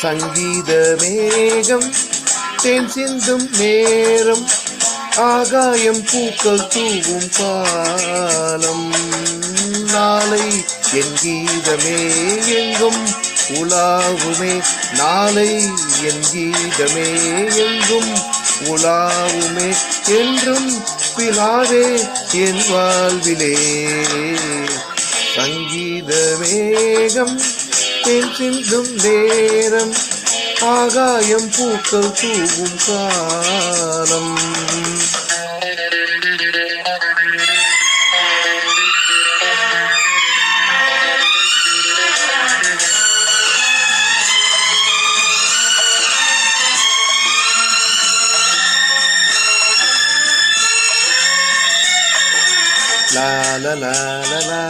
சங்கீத மேகம் தேன் சிந்தும் நேரம், ஆகாயம் பூக்கள் தூவும் காலம். நாளை என் கீதமே எங்கும் உலாவுமே, நாளை என் கீதமே எங்கும் உலாவுமே, என்றும் பிலாவே என் வாழ்விலே. சங்கீத மேகம் தேன் சிந்தும் நேரம், ஆகாயம் பூக்கள் தூவும் காலம். La la la la la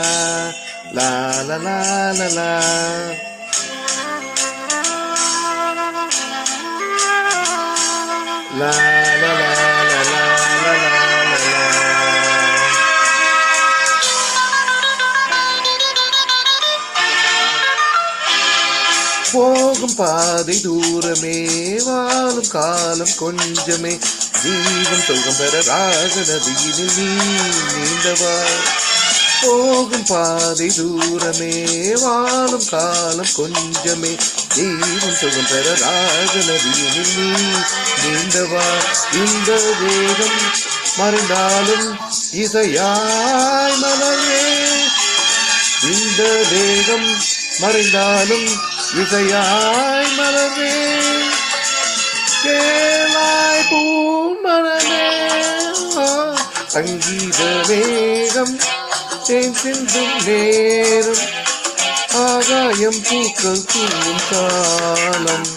la la la la la. La la la la la la la la. போகும் பாதை தூரமே, வாழும் காலம் கொஞ்சமே, ஜீவன் சொர்க்கம் பெற ராக நதியினில் நீ நீந்தவா. போகும் பாதை தூரமே, வாழும் காலம் கொஞ்சமே, ஜீவன் சொர்க்கம் பெற ராக நதியினில் நீ நீந்தவா. இந்த வேகம் மறைந்தாலும் இசையாய் மலரே, இந்த வேகம் மறைந்தாலும் இசையாய் மலரே, கேளாய் பூமணமே. சங்கீத வேகம் தேன் சிந்தும் நேரம், ஆகாயம் பூக்கள் தூவும் காலம்.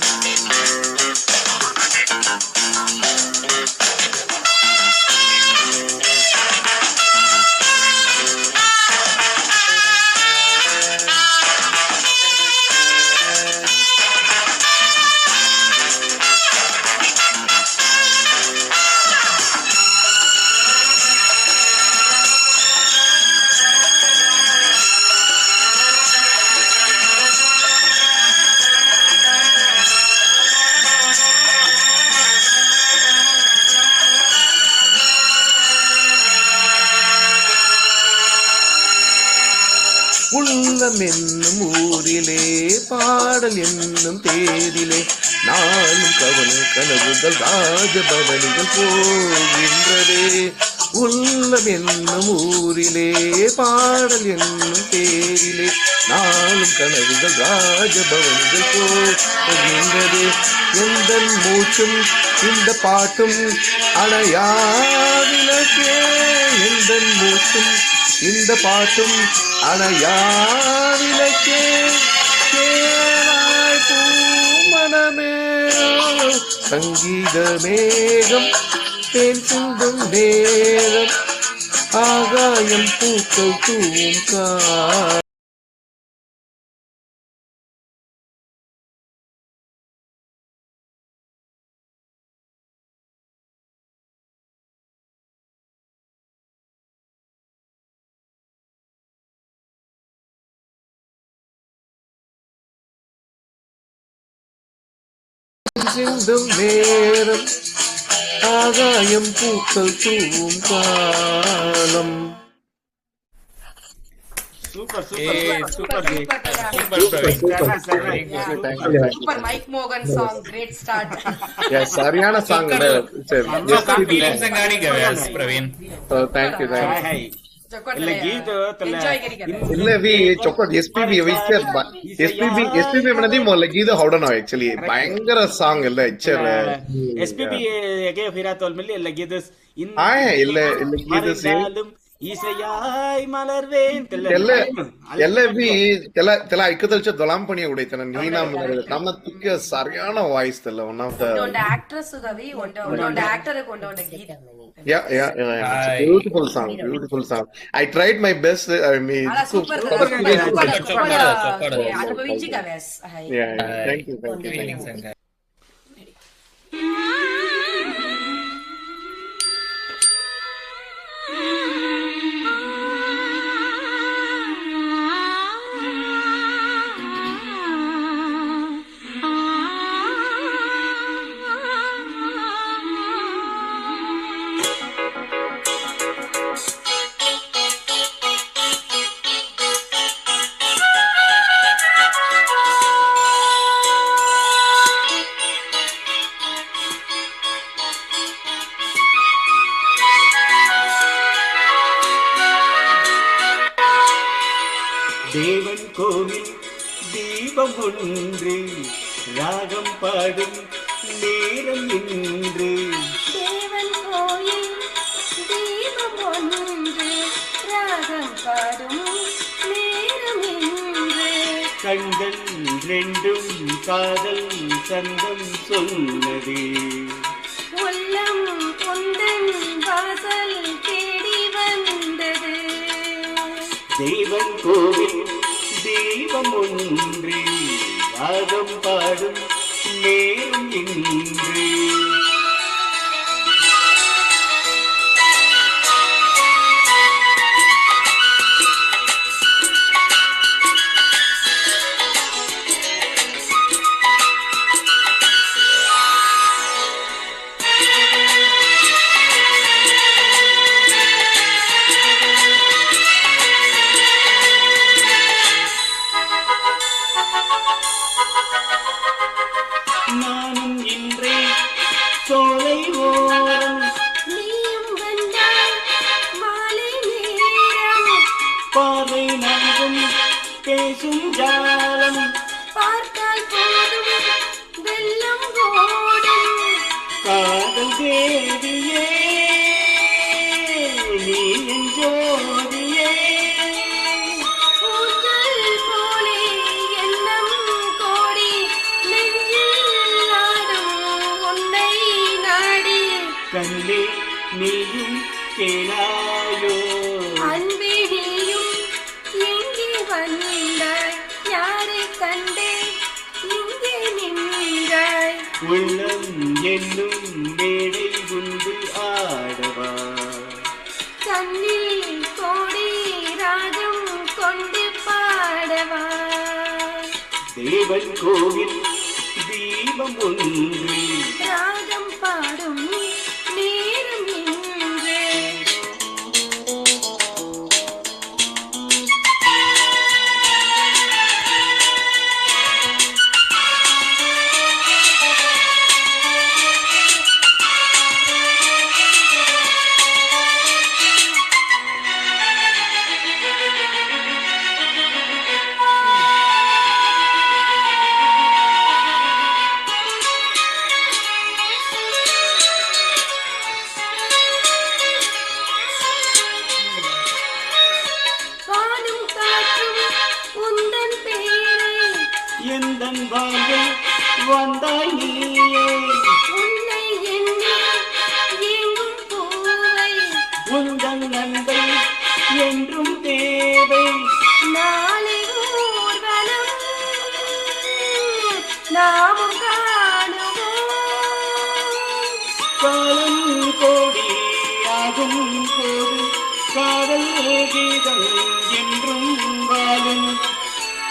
உள்ளம் என்னும் ஊரிலே, பாடல் என்னும் தேரிலே, நாளும் கனவுகள் ராஜபவனிகள் போகின்றதே. உள்ளம் என்னும் ஊரிலே, பாடல் என்னும் தேரிலே, நாளும் கனவுகள் ராஜபவனிகள் போகின்றதே. எந்த மூச்சும் இந்த பாட்டும் அணையா விளக்கே, எந்த மூச்சும் இந்த பாட்டும் அணையா விளக்கே, கேளாய் பூமணமே. சங்கீத மேகம் தேன் சிந்தும் நேரம், ஆகாயம் பூக்கள் தூவும் காலம். சிந்தும் நேரம், ஆகாயம் பூக்கள் தூவும் காலம். Super super super super Mike மோகன் சாங், கிரேட் ஸ்டார்ட். எஸ், சரியான song. Praveen, thank you. Actually भयंकर ಸಾಂಗ್ ಎಲ್ಲ ಎಚ್ಚರ ಎಸ್ಪಿಬಿ ಹೇಗೆ ಫಿರಾತೋಲ್ ಮೇಲೆ ಎಲ್ಲ ಗೀತ ಇಲ್ಲ ಗೀತ இசையாய் மலர்வேன் त्याला ऐकतलच्या दोलांपणी उडयतना नीना म्हणले तमना तुके सारयाना वॉइस त्याला वन ऑफ द ಒಂದೊಂದು ಆಕ್ಟ್ರೆಸ್ ಗವಿ ಒಂದೊಂದು ಆಕ್ಟರ್ ಕೊಂಡೊಂದು ಗೀತ beautiful song I tried my best I mean super ಅನುಭವಿಸಿ ಗವೇಸ್ thank you தேவன் கோவில் தீபம் ஒன்று ராகம் பாடும் நேரம் இன்று தேவன் கோயில் தீபம் ஒன்று ராகம் பாடும் நேரம் இன்று கண்கள் ரெண்டும் காதல் சந்தம் சொன்னது உள்ளம் உந்தன் வாசல் தேடி வந்தது தேவன் கோவில் தீபம் ஒன்று ராகம் பாடும் நேரம் இன்று நானும் இன்றே சோலை ஓரம் நீயும் வந்தாய் மாலை நேரம் பாதை நான்கும் பேசும் ஜாலம் பார்த்தால் போதும் வெள்ளம் ஓடும் காதல் தேவியே நீ என் ஜோதியே ஊஞ்சல் போலே எண்ணம் கோடி நெஞ்சில் ஆடும் உன்னை நாடி கண்ணே நீயும் கேளாயோ அன்பே நீயும் எங்கே வந்தாய் யாரை கண்டே இங்கே நின்றாய் உள்ளம் என்னும் மேடை குண்டு ஆடவா கண்ணில் கோடி ராகம் கொண்டு பாடவா தேவன் கோவில் தீபம் ஒன்று ராகம் பாடும் நேரம் இன்று வானும் காற்றும் உந்தன் பேரை எந்தன் வாழ்வில் வந்தாய் நீயே உன்னை எண்ணி எங்கும் பூவை உந்தன் நன்மை என்றும் தேவை நாளை ஊர்வலம் நாமும் காணுவோம் காலம் கோடி ஆகும் போது காதல் கீதம் என்றும் வாழும்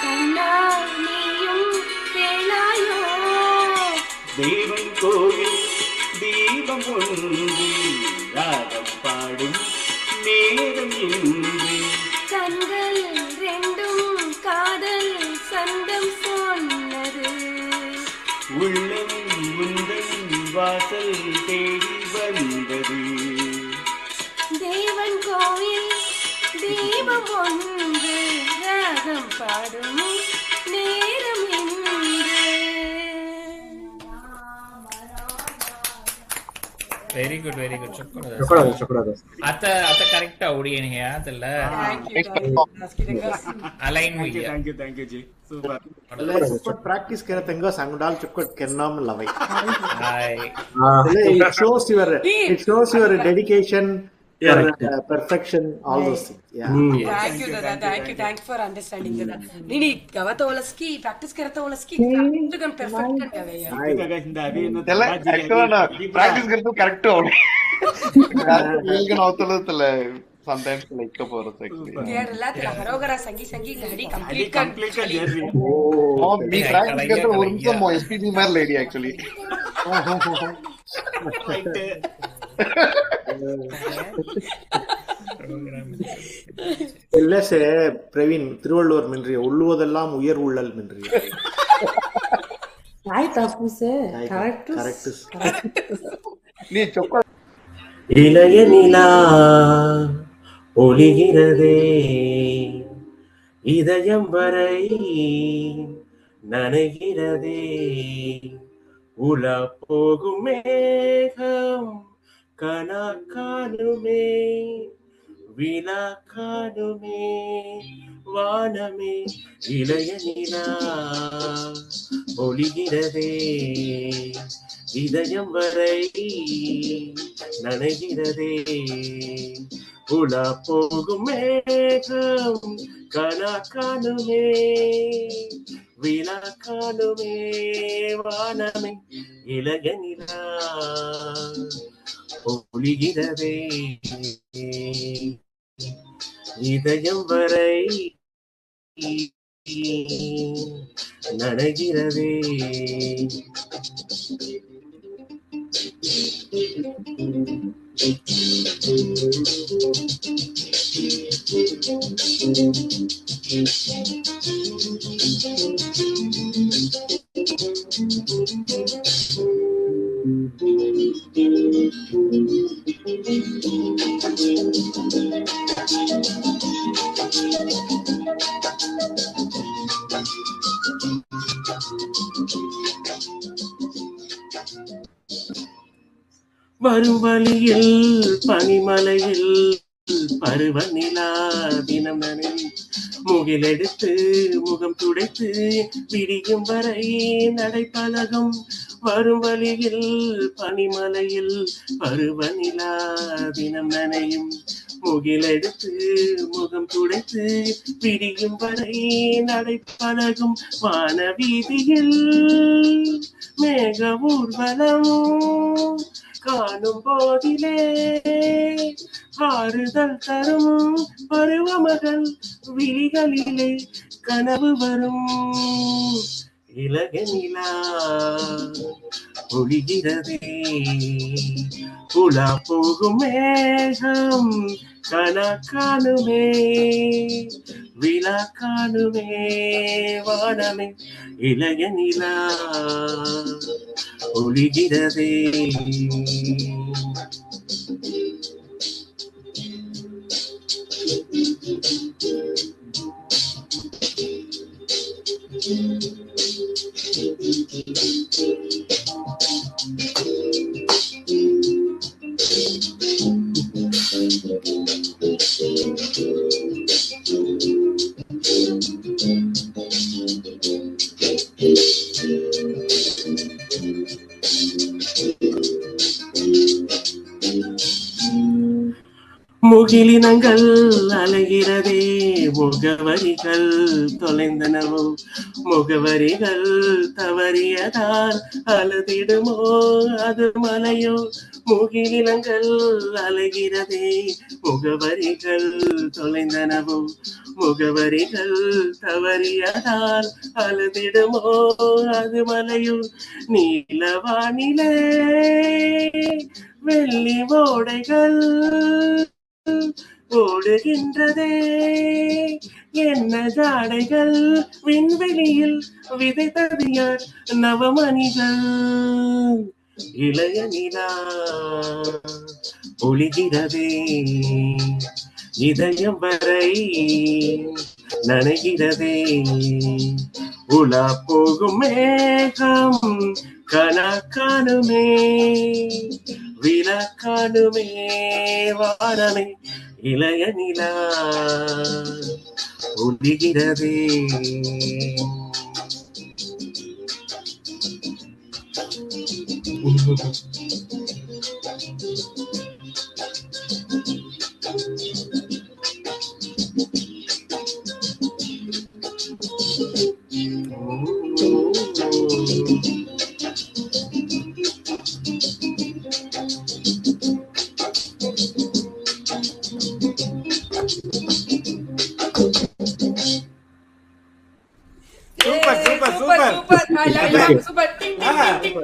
கண்ணா நீயும் கேளாயோ தேவன் கோவில் தீபம் ஒன்று ராகம் பாடும் நேரம் இன்று கண்கள் ரெண்டும் காதல் சந்தம் சொன்னது உள்ளம் முந்தன் வாசல் தேடி வந்தது தேவன் கோயில் தீபம் ஒன்று ராகம் பாடும் நேரம் இன்று वेरी गुड चोकोलादास आता करेक्ट आवडी आणि हे त्याला अलाइन हुई है थैंक यू जी सुपर चुक्कट प्रैक्टिस करे तंगा सांगडाल चुक्कट केन्नाम लवई हाय it shows your dedication, your perfection, all those things. Thank you dada, thank you for understanding dada. Nini gavata olaski practice karata olaski एकदम perfect करेगा ಎಲ್ಲ actually ನಾ practice करतो correct ಅವನೇ ಈಗ ನಾವು ತಲುತ್ತಲ್ಲ sometimes like ಬರುತ್ತೆ actually ಕೇರಳ ಹರೋಗರ ಸಂಗಿ ಗಾಡಿ ಕಂಪ್ಲೀಟ್ मी practice करतो ஒரு நிமிஷம் SPB மாதிரி lady actually இல்லசே பிரவீன் திருவள்ளுவர் மின்றிய உள்ளுவதெல்லாம் உயர் உள்ளல் மின்றிய ஆயிட்டா பூசே கரெக்ட் நீ சொக்க இளைய நிலா ஒளிகிறதே இதயம் வரை நனைகிறதே உலா போகும் மேகம் கனா காணுமே விழா காணுமே வானமே இளைய நிலா ஒளிகிறதே இதயம் வரை நனைகிறதே உலா போகும் மேகம் கனா காணுமே விழா காணுமே வானமே இளைய நிலா ஒளிகிறதே இதயம் வரை நனைகிறதே வரும் வழியில் பனிமலையில் பருவநிலா தினம் நனையும் முகிலெடுத்து முகம் துடைத்து விடியும் வரை நடைப்பழகும் வரும் வழியில் பனிமலையில் பருவநிலா தினம் நனையும் முகிலெடுத்து முகம் துடைத்து விடியும் வரை நடைப்பழகும் வான வீதியில் மேக ஊர்வலம் காணும் போதிலே ஆறுதல் தரும் பருவமகள் விழிகளிலே கனவு வரும் இலக நிலா ஒளிகிறதே உலா போகும் மேகம் கனா காணுமே விழா காணுமே வானமே இளைய நிலா ஒளிகிறதே முகிலினங்கள் அலைகிறதே முகவரிகள் தொலைந்தனவோ முகவரிகள் தவறியதால் அழுதிடுமோ அது மலையோ முகிலினங்கள் அலைகிறதே முகவரிகள் தொலைந்தனவோ முகவரிகள் தவறியதால் அழுதிடுமோ அது மலையோ நீலவானிலே வெள்ளி ஓடைகள் ஓடுகின்றதே என்ன ஜாடைகள் விண்வெளியில் விதைத்தது யார் நவமணிகள் இளைய நிலா ஒளிகிறதே இதயம் வரை நனைகிறதே உலா போகும் மேகம் கனா காணுமே விளக்காடுமே வானமே இளைய நிலா ஒளிகிறதே.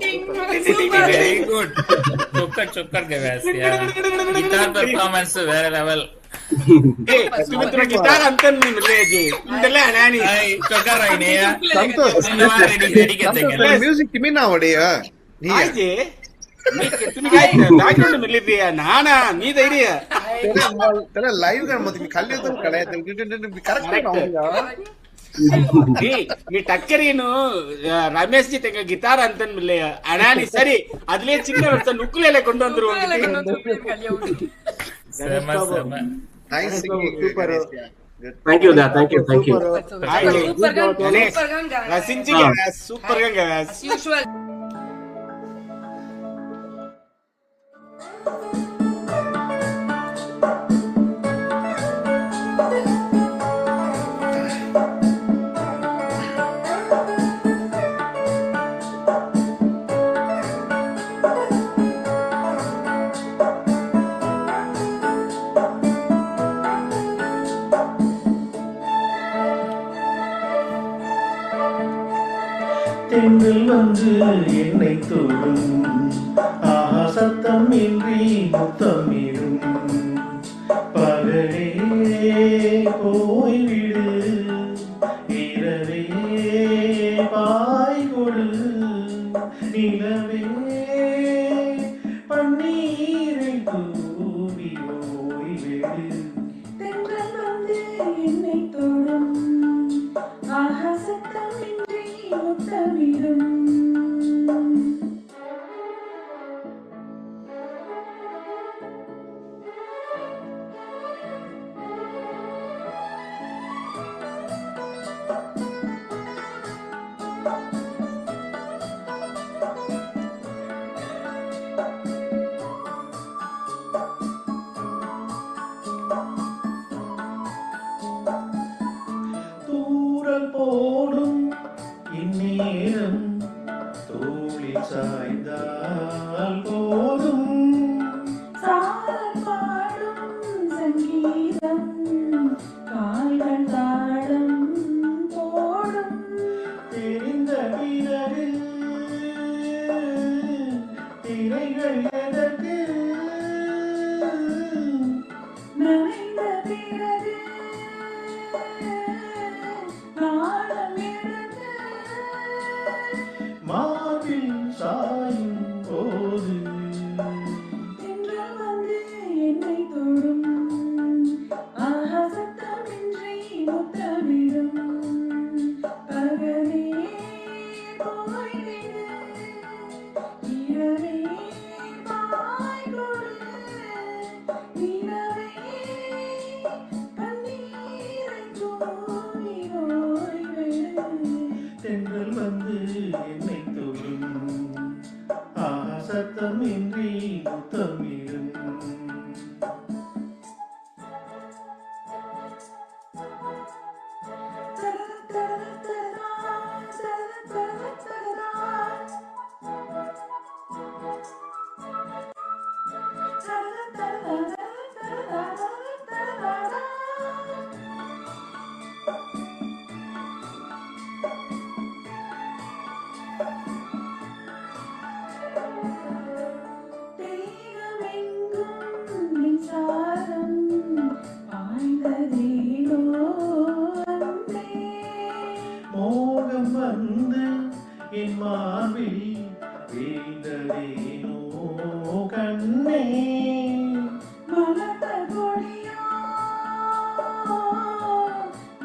Very good. Chokar guys. Yeah. Guitar performance very level. Guitar अंतर नहीं मिल रही जी इंदले अनानी Chokar ini ya. Santosh Ready ketengan. Music ಕಿಮಿನಾ ಒಡೆಯ ನೀ आई जी मैं कितनी गाय बैकग्राउंड मिल रही है नाना नी ಧೈರ್ಯ ತಲೆ ಲೈವ್ గా ಮತ್ತೆ ಕಲ್ಲಿಯದ ಕಡೆ ಕರೆಕ್ಟ್ మీ టక్కరీను రమేష్ జీ తెగ గిటార్ ಅಂತ మిల్లే అనాని సరి అదిలే చిన్న వెళ్తా నుక్కులేలే ಕೊಂಡು ಬಂದ್ರು Sama-sama. Nice super. Thank you, thank you. రసించి సూపర్ గా as usual. தென்றல் வந்து என்னை தொடும் சத்தம் இன்றி முத்தமிடும் பகலே போய்விடு இரவே பாய் கொடு நிலவே பன்னீரை தூவி ஓய்விடு. தென்றல் வந்து என்னை தொடும் சத்தமின்றி முத்தமிடும் தூரல் போடும் இந்நேரம் தோளில் சாய்ந்தால் போதும். சாரல் பாடும் சங்கீதம் கால்கள் தாளம் போடும் தெரிந்த பிறகு திரைகள் எதற்கு நனைந்த பிறகு நாளம் எடுத்து மாவில் சாயும் போது தென்றல் வந்து என்னை தொடும் சத்தமின்றி முத்தமிடும் பகலே போய்விடு இரவே பாய் கொடு நிலவே பன்னீரை தூவி ஓய்விடு. தென்றல் வந்து என்னை தொடும் சத்தமின்றி முத்தமிடும். தேகமெங்கும் மின்சாரம் பாய்ந்ததேனோ அன்பே. மோகம் வந்து என் மார்பில் வீழ்ந்ததேனோ கண்ணே. மலர்ந்த கொடியோ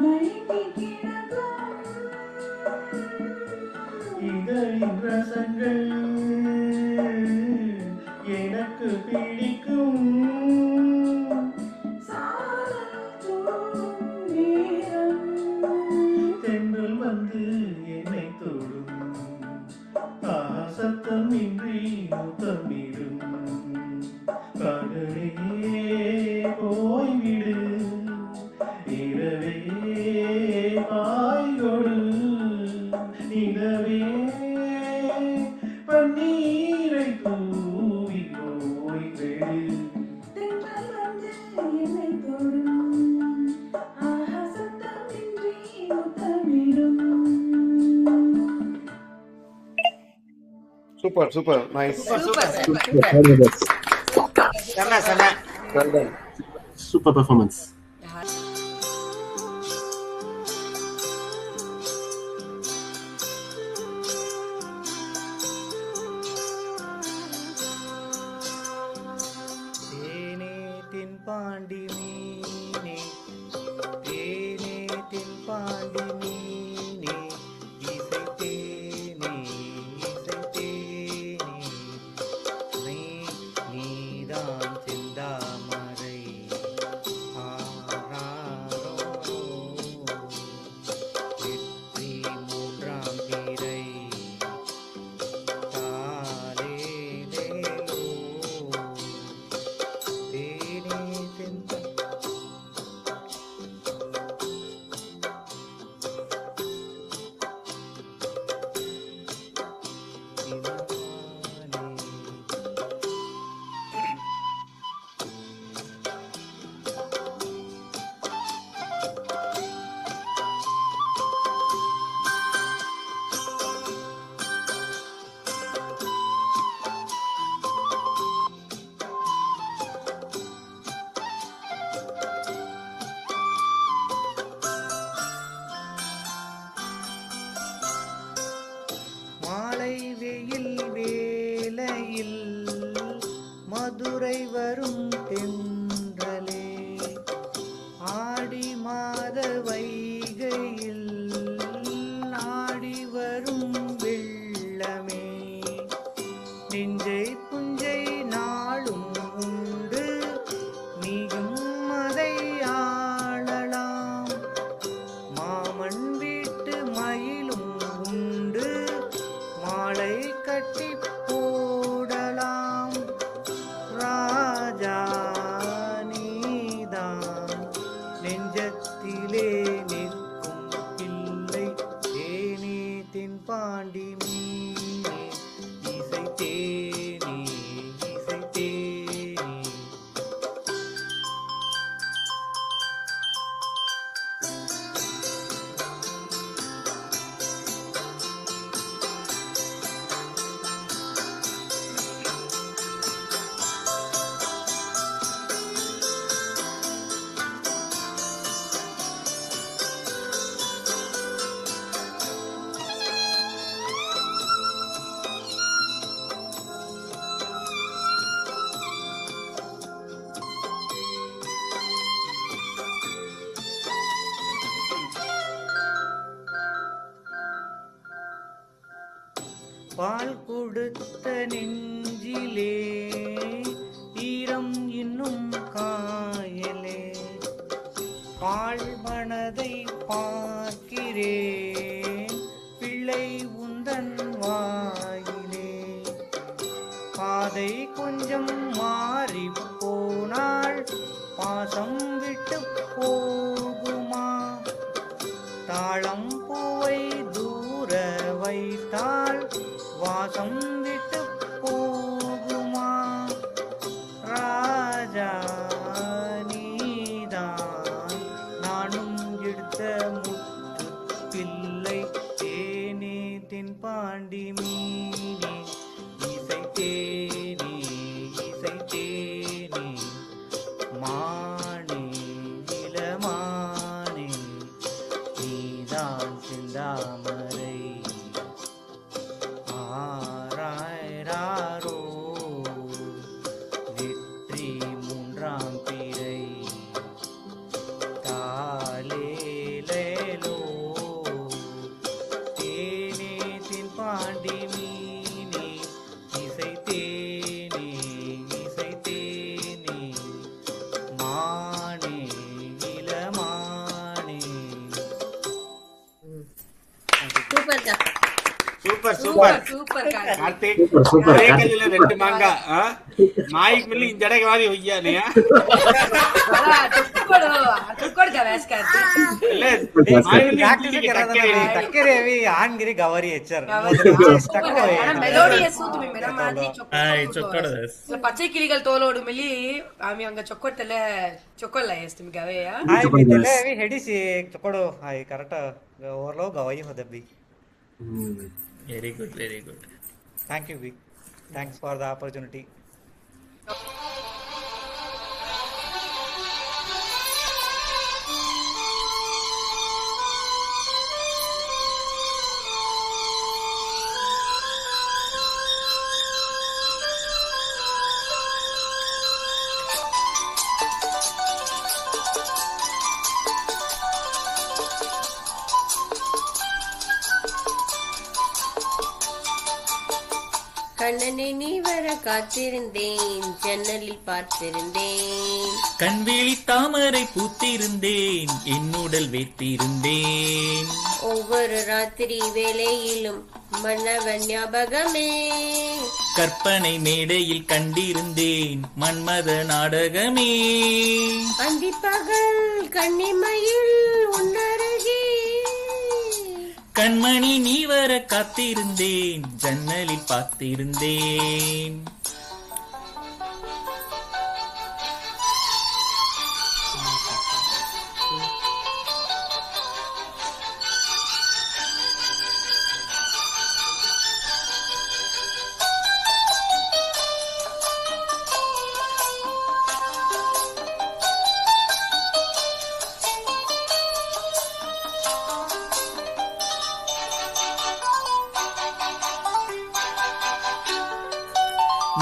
மயங்கி கிடக்கும் இதழின் ரசங்கள் எனக்கு எனக்கு பிடிக்கும் சாரல் தூவும் நேரம் தென்றல் வந்து என்னை தொடும் சத்தமின்றி முத்தமிடும் பகலே போய்விடு இரவே பாய்கொடு நிலவே பன்னீரை தூவி போய்விடு தென்றல் வந்து என்னை தொடும் சத்தமின்றி முத்தமிடும் சூப்பர் சூப்பர் நைஸ். செம செம. Super performance. தேனே தென்பாண்டி மீனே தேனே தென்பாண்டி மீனே இசை தேனே இசை தேனே நீதான் செந்தாமரை ஆராரோ வெற்றி மூன்றாம் பிறை தாலேலேலோ தேனே தென்பா மாலை வெயில் வேளையில் மதுரை வரும் தென்றலே ஆடி மாத வைகையில் ஆடி வரும் வெள்ளமே நெஞ்சை புஞ்சை நாளும் உண்டு நீயும் அதை ஆளலாம் மாமன் வீட்டு மயிலும் உண்டு மாலை கட்டி போடலாம் ராஜா நீதான் நெஞ்சத்திலே நிற்கும் பிள்ளை தேனே தென்பாண்டி மீனே இசை தேனே இசை தேனே பால் கொடுத்த நெஞ்சிலே ஈரம் இன்னும் காயலே பால் மனதை பார்க்கிறேன் பிள்ளை உந்தன் வாயிலே பாதை கொஞ்சம் மாறி போனாள் பாசம் விட்டு போகுமா தாளம் பூவை தூர வைத்தாள் வாசம் விட்டு போகுமா ராஜா நீதான் நானும் எடுத்த முத்து பிள்ளை தேனே தென்பாண்டி மீனே இசை தேனே இசை தேனே மானே இளமானே நீதான் செந்தாமரை ஆராய்ராரோ வெற்றி மூன்றாம் பிறை தாலேலேலோ தேனே தென்பாண்டி மீனே இசை தேனே இசை super super Karthik Super, super. ஒரே கல்லுல 2 மாங்காய் மாய்க்கு மில்லி இந்த இடைக்கு வாரி ஒய்யா நீ चुक्कड़ का वैस करते இல்ல மாய் மில்லி टक्केरेवी आनगिरी गवारी एचर மெலோடியஸ் तुम्ही मेरा மாதிரி ಹಾಯ್ ಚೊಕ್ಕಡ ವೆಸ್ பச்சை கிளிகள் தோலோடு மெல்லி ஆமி அங்க சொக்கொட்டல சொக்கொல்ல ಎಸ್ तुम्ही गवेया हाय मितले वी हेडिसी चोकोडो हाय करेक्ट ओवरलो गवाई होदबी very good very good thank you we thanks for the opportunity கண்ணனை நீ வர காத்திருந்தேன் ஜன்னலில் பார்த்திருந்தேன் கண்விழி தாமரை பூத்திருந்தேன் என்னுடல் வேத்திருந்தேன் ஒவ்வொரு ராத்திரி வேளையிலும் மன்னவன் ஞாபகமே கற்பனை மேடையில் கண்டிருந்தேன் மன்மத நாடகமே அந்திப்பகல் கன்னிமையில் உன்னருகே கண்மணி நீ வர காத்திருந்தேன் ஜன்னலில் பார்த்திருந்தேன்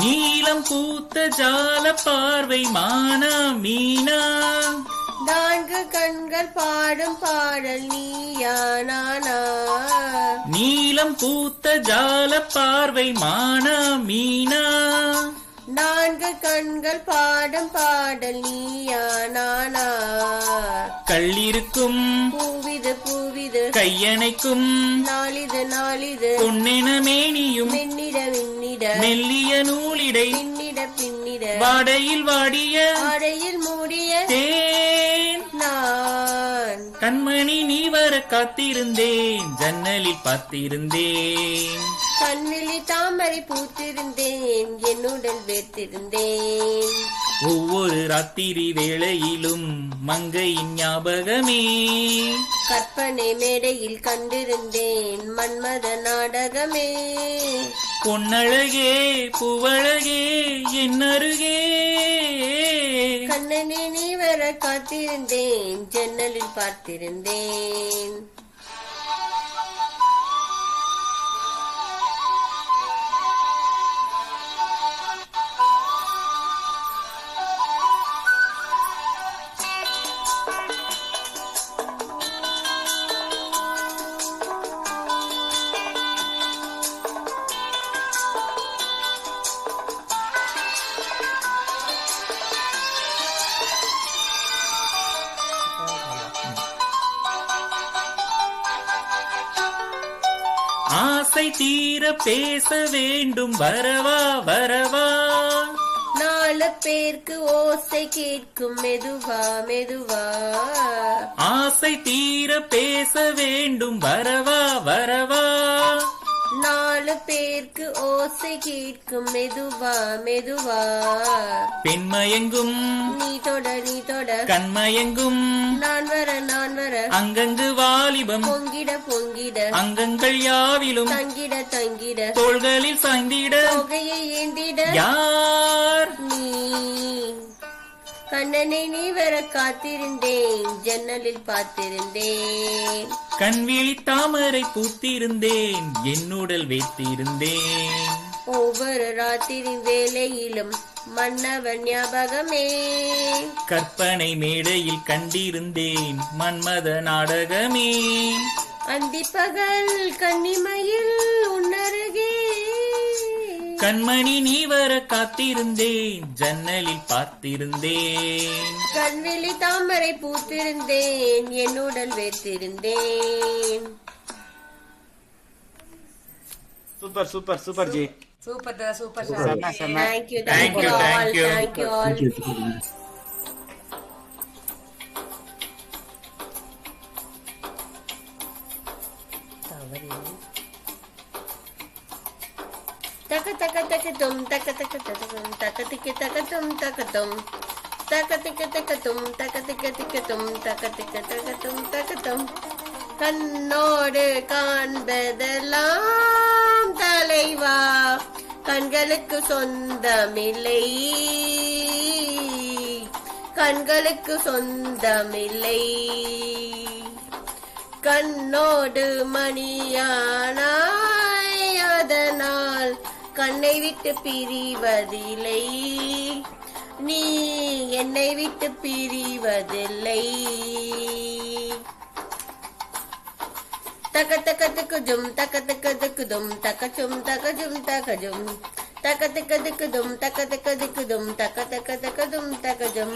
நீலம் பூத்த ஜால பார்வை மானா மீனா நான்கு கண்கள் பாடும் பாடல் நீயா நானா நீலம் பூத்த ஜால பார்வை மானா மீனா நான்கு கண்கள் பாடும் பாடல் நீயா நானா கள்ளிருக்கும் பூவிது பூவிது கையணைக்கும் நாளிது நாளிது பொன்னென மேனியும் மின்னிட மின்னிட மெல்லிய நூலிடை பின்னிட பின்னிட வாடையில் வாடிய ஆடையில் மூடிய தேன் நான் கண்மணி நீ வர காத்திருந்தேன் ஜன்னலில் பார்த்திருந்தேன் கண்ணிலி தாமரை பூத்திருந்தேன் என்னுடன் வேர்த்திருந்தேன் ஒவ்வொரு ராத்திரி வேளையிலும் மங்கையின் ஞாபகமே கற்பனை மேடையில் கண்டிருந்தேன் மன்மத நாடகமே பொன்னழகே பூவழகே என் அருகே கண்ணனே நீ வர காத்திருந்தேன் ஜன்னலில் பார்த்திருந்தேன் ஆசை தீர பேச வேண்டும் வரவா வரவா நாலு பேருக்கு ஓசை கேட்கும் மெதுவா மெதுவா ஆசை தீர பேச வேண்டும் வரவா வரவா நாலு பேருக்கு ஓசை கேட்கும் மெதுவா மெதுவா பெண்மயங்கும் நீ தொட கண்மயங்கும் நான் வர அங்கங்கு வாலிபம் பொங்கிட பொங்கிட அங்கங்கள் யாவிலும் தங்கிட தங்கிட தோள்களில் சாய்ந்திட தொகையை ஏந்திட யார் நீ கண்ணனை நீ வர காத்திருந்தேன் ஜன்னலில் பார்த்திருந்தேன் கண்விழி தாமரை பூத்திருந்தேன் என்னுடல் வைத்திருந்தேன் ஒவ்வொரு ராத்திரி வேளையிலும் மன்னவன் ஞாபகமே கற்பனை மேடையில் கண்டிருந்தேன் மன்மத நாடகமே அந்திப்பகல் கன்னிமையில் உன்னருகே கண்மணி நீ வர காத்திருந்தேன் ஜன்னலில் பார்த்திருந்தேன் கண்வெளி தாமரை பூத்திருந்தேன் என்னுடன் வேர்த்திருந்தேன் சூப்பர் சூப்பர் சூப்பர் ஜி. சூப்பர் சூப்பர் செம்ம செம்ம. Thank you all. Taka taka taka tum taka taka taka tum taka tika taka tum taka tum taka tika taka tum taka tika tika tum taka tika taka tum taka tum கண்ணோடு காண்பதெல்லாம் தலைவா கண்களுக்கு சொந்தமில்லை கண்களுக்கு சொந்தமில்லை கண்ணோடு மணியானாய் அதனால் கண்ணை விட்டு பிரிவதில்லை நீ என்னை விட்டு பிரிவதில்லை taka taka taka jum taka taka taka dum taka jum taka jum taka jum taka taka taka dum taka taka taka dum taka taka taka dum taka jum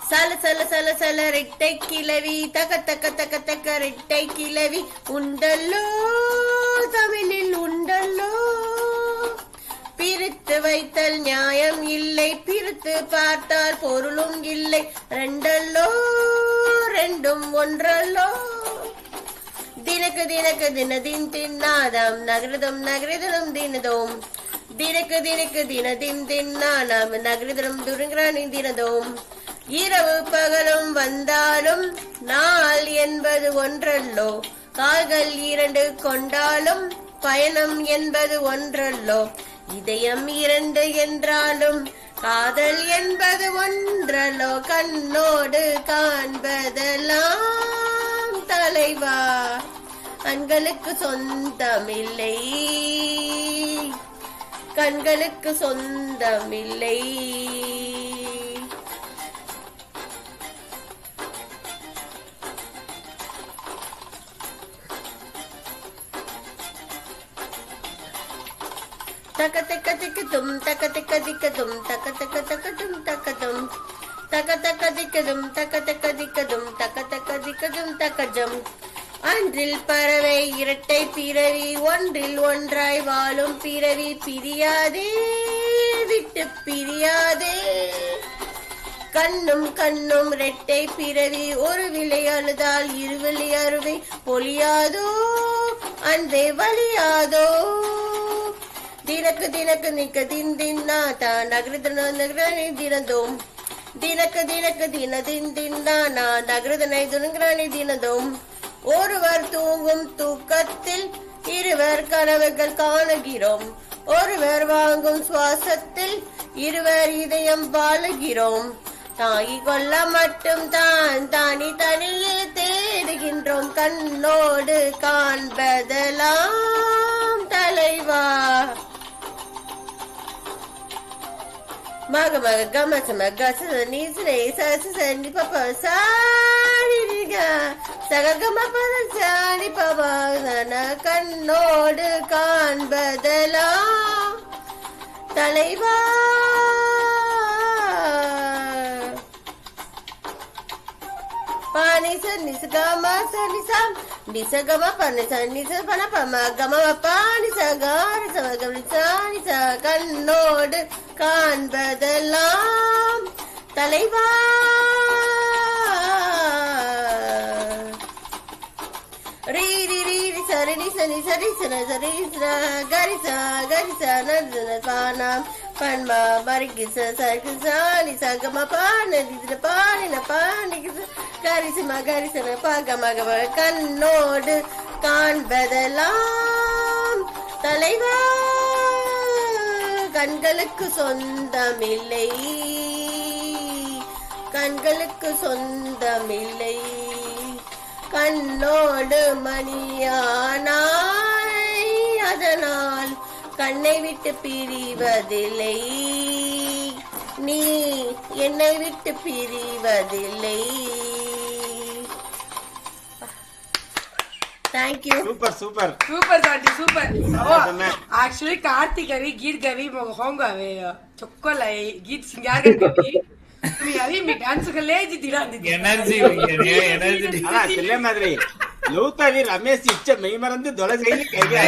சல சல சல சல ரெட்டை கிளவி தக தக தக தக ரெட்டை கிளவி உண்டல்லோ தமிழில் உண்டல்லோ பிரித்து வைத்தல் நியாயம் இல்லை பிரித்து பார்த்தால் பொருளும் இல்லை ரெண்டல்லோ ரெண்டும் ஒன்றல்லோ தினக்கு தினக்கு தினதின் தின்னாதாம் நகரதம் நகரதம் தினதோம் தினக்கு தினக்கு தினதின் தின்னானாம் நகரதம் துருங்கிறானி தினதோம் இரவு பகலும் வந்தாலும் நாள் என்பது ஒன்றல்லோ கால்கள் இரண்டு கொண்டாலும் பயணம் என்பது ஒன்றல்லோ இதயம் இரண்டு என்றாலும் காதல் என்பது ஒன்றல்லோ கண்ணோடு காண்பதெல்லாம் தலைவா கண்களுக்கு சொந்தமில்லை கண்களுக்கு சொந்தமில்லை taka taka taka tum taka taka taka tum taka taka taka tum taka tum taka taka taka tum taka taka taka tum taka taka taka tum taka jum அன்றில் பறவை இரட்டை பிறவி ஒன்றில் ஒன்றாய் வாழும் பிறவி பிரியாதே விட்டு பிரியாதே கண்ணும் கண்ணும் இரட்டை பிறவி ஒரு விலை அழுதால் இருவிலை அறுவை பொழியாதோ அன்பே வலியாதோ தினக்கு தினக்கு நிக்க தின் தின்னா தான் நகரதனை தினதோம் தினக்கு தினக்கு தின தின் தின்னா நான் நகரதனை துணுங்கிறானி தினதோம் ஒருவர் தூங்கும் தூக்கத்தில் இருவர் கனவுகள் காணுகிறோம் ஒருவர் வாங்கும் சுவாசத்தில் இருவர் இதயம் வாழுகிறோம் தாங்கி கொள்ள மட்டும் தான் தனி தனியே தேடுகின்றோம் கண்ணோடு காண்பதெல்லாம் தலைவா மக மக கம சம கச நீ ஸ்ரே சச சனி பப சாரி சக கம பத சாரி பப சன கண்ணோடு காண்பதெல்லாம் தலைவா பானி சனி சகம சனி சம் நிசகம பனி சனி சபன பம கம பானி சகாரி சமகமி சானி ச கண்ணோடு காண்பதெல்லாம் தலைவா ரீ ரீ ரீ சரி சனி சரி சன சரி கரிசா கரிசா நர்தன பானாம் பன்மா மரிகிச சர்கிசானி சகம பானதிர பானின பானிகிச கரிசம கரிசன பாகமகவ கண்ணோடு காண்பதெல்லாம் தலைவா கண்களுக்கு சொந்தமில்லை கண்களுக்கு சொந்தமில்லை கண்ணோடு மணியானாய் அதனால் கண்ணை விட்டு பிரிவதில்லை நீ என்னை விட்டு பிரிவதில்லை thank you super super Super Santi, super. Sama. Actually, Karthik gavi, Geet gavi, mohong gavi, chokkolai, Geet singar gavi. मी अभी मी डांस कर ले जी दिला दी எனர்ஜி எனர்ஜி ஆனா சொல்ல மாதிரி லூத்தாவி ரமேஷ் இச்ச மெய் மறந்து தொலை செய்து கையை